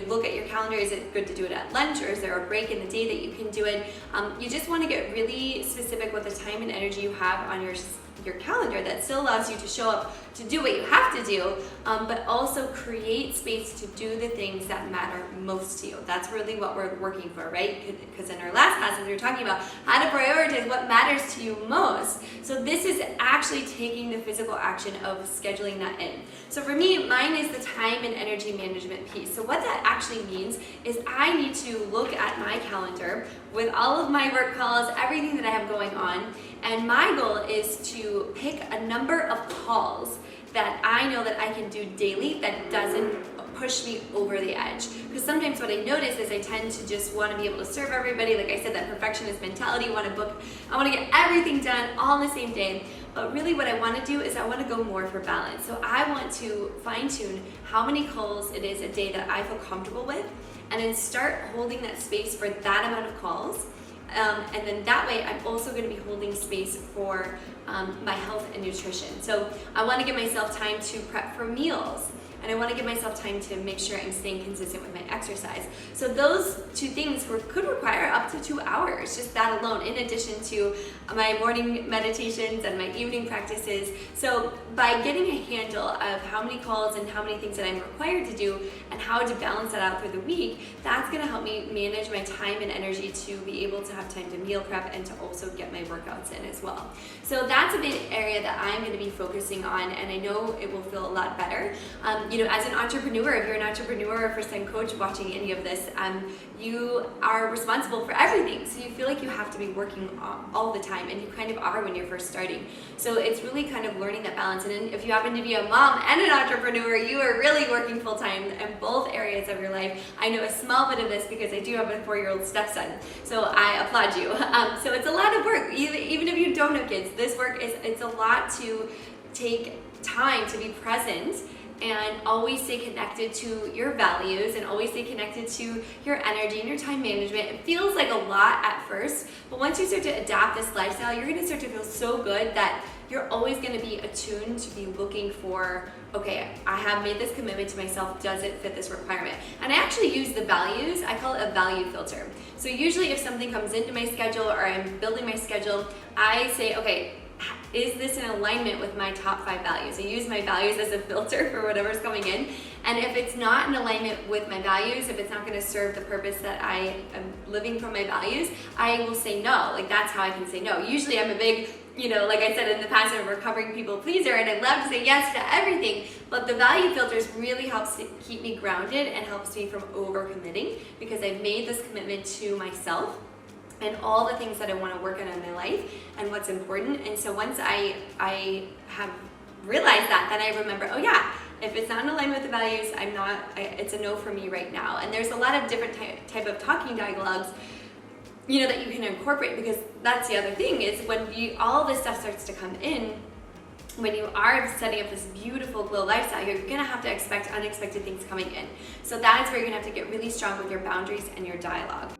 look at your calendar. Is it good to do it at lunch, or is there a break in the day that you can do it? You just want to get really specific with the time and energy you have on your calendar that still allows you to show up to do what you have to do, but also create space to do the things that matter most to you. That's really what we're working for, right? Because in our last classes, we were talking about how to prioritize what matters to you most. So this is actually taking the physical action of scheduling that in. So for me, mine is the time and energy management piece. So what that actually means is I need to look at my calendar with all of my work calls, everything that I have going on, and my goal is to pick a number of calls that I know that I can do daily that doesn't push me over the edge. Because sometimes what I notice is I tend to just want to be able to serve everybody. Like I said, that perfectionist mentality, I want to get everything done all in the same day. But really what I want to do is I want to go more for balance. So I want to fine tune how many calls it is a day that I feel comfortable with, and then start holding that space for that amount of calls. And then that way I'm also going to be holding space for my health and nutrition. So I want to give myself time to prep for meals, and I want to give myself time to make sure I'm staying consistent with my exercise. So those two things could require up to 2 hours, just that alone, in addition to my morning meditations and my evening practices. So by getting a handle of how many calls and how many things that I'm required to do and how to balance that out through the week, that's going to help me manage my time and energy to be able to have time to meal prep and to also get my workouts in as well. So that's a big area that I'm going to be focusing on, and I know it will feel a lot better. As an entrepreneur, if you're an entrepreneur or first-time coach watching any of this, you are responsible for everything. So you feel like you have to be working all the time, and you kind of are when you're first starting. So it's really kind of learning that balance. And then if you happen to be a mom and an entrepreneur, you are really working full-time in both areas of your life. I know a small bit of this because I do have a 4-year-old stepson. So I applaud you. So it's a lot of work. Even if you don't have kids, this work it's a lot to take time to be present and always stay connected to your values and always stay connected to your energy and your time management. It feels like a lot at first, but once you start to adapt this lifestyle, you're gonna start to feel so good that you're always gonna be attuned to be looking for, okay, I have made this commitment to myself, does it fit this requirement? And I actually use the values, I call it a value filter. So usually if something comes into my schedule or I'm building my schedule, I say, okay, is this in alignment with my top 5 values? I use my values as a filter for whatever's coming in. And if it's not in alignment with my values, if it's not going to serve the purpose that I am living from my values, I will say no. Like, that's how I can say no. Usually I'm a big, like I said in the past, I'm a recovering people pleaser, and I love to say yes to everything. But the value filters really helps to keep me grounded and helps me from overcommitting, because I've made this commitment to myself and all the things that I want to work on in my life and what's important. And so once I have realized that, then I remember, oh yeah, if it's not in alignment with the values, it's a no for me right now. And there's a lot of different type of talking dialogues, that you can incorporate, because that's the other thing is when all this stuff starts to come in, when you are setting up this beautiful glow lifestyle, you're gonna have to expect unexpected things coming in. So that's where you're gonna have to get really strong with your boundaries and your dialogue.